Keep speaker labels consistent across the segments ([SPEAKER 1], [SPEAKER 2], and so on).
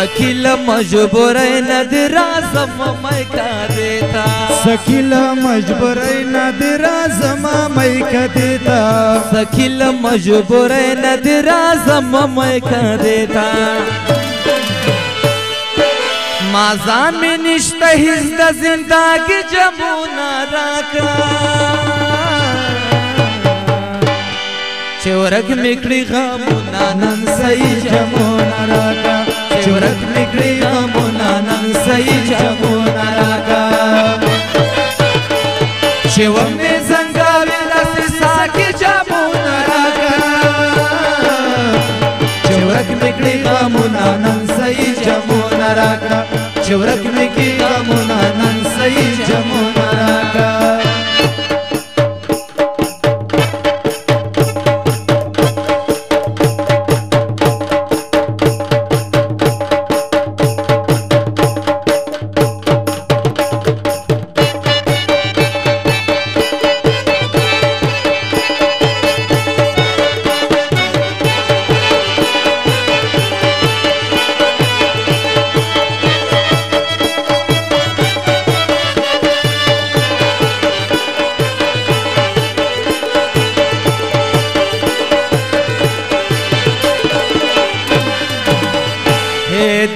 [SPEAKER 1] सकील मजबूर नदर आज़म मैं का देता
[SPEAKER 2] सकील मजबूर नदर आज़म मैं का देता
[SPEAKER 1] सकील मजबूर नदर आज़म मैं का देता माज़ान में निश्ता हिज़्द ज़िंदगी जमुना राका चोरक मिकड़ी गमुना नन सई जमुना राका चोरक मिकड़ी गमुना नन सई जमुना राका शिव में जंगावी रस साकी जमुना राका चोरक मिकड़ी गमुना नन सई जमुना राका चोरक मिकड़ी गमुना नन सई जमुना राका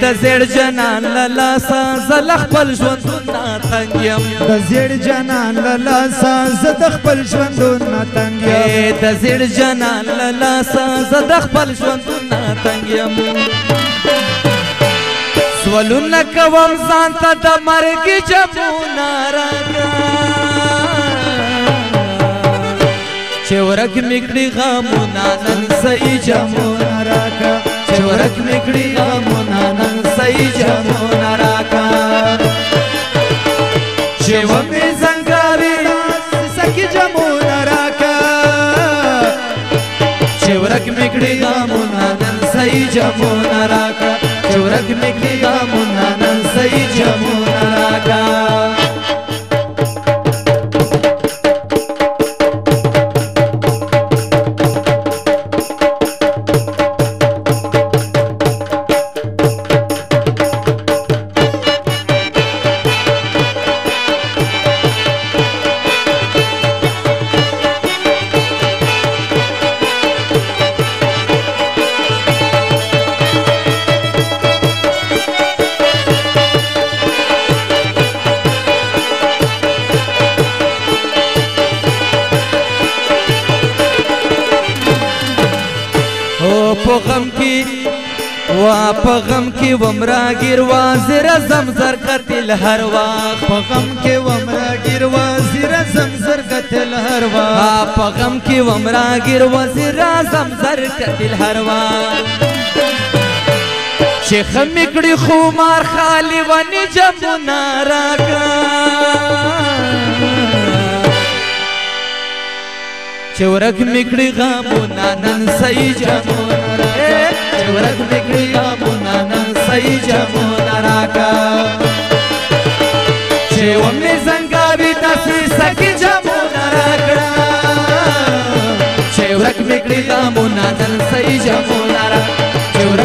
[SPEAKER 1] दज़ेड़ जनान लला सा ज़लख पल ज़वंदुना तंगयम
[SPEAKER 2] दज़ेड़ जनान लला सा ज़दख पल ज़वंदुना तंगयम
[SPEAKER 1] दज़ेड़ जनान लला सा ज़दख पल ज़वंदुना तंगयम स्वलुना कवम ज़ानता द मर्गी जमुना राका चोरक मिकड़ी गमुना नन सई जमुना राका चोरक मिकड़ी गमुना नन सई जमुना राका शिव में जंगावी
[SPEAKER 2] सकी जमुना राका
[SPEAKER 1] चोरक मिकड़ी गमुना नन सई जमुना राका चोरक मिकड़ी गमुना नन सई जमुना राका पगम की वमरा गिरवा ज़रा ज़मज़र कतिल हर वाक़
[SPEAKER 2] पगम के वमरा गिरवा ज़रा ज़मज़र कतिल हर वाक़
[SPEAKER 1] पगम की वमरा गिरवा ज़रा ज़मज़र कतिल हर वाक़ शेख मिकड़ी खुमार खाली वनी जमुना राका चोरक मिकड़ी गमुना नन सई जमुना राका चोरक मिकड़ी गमुना नन सई जमुना राका शिव में जंगावी दसी सकी जमुना राका चोरक मिकड़ी गमुना नन सई जमुना राका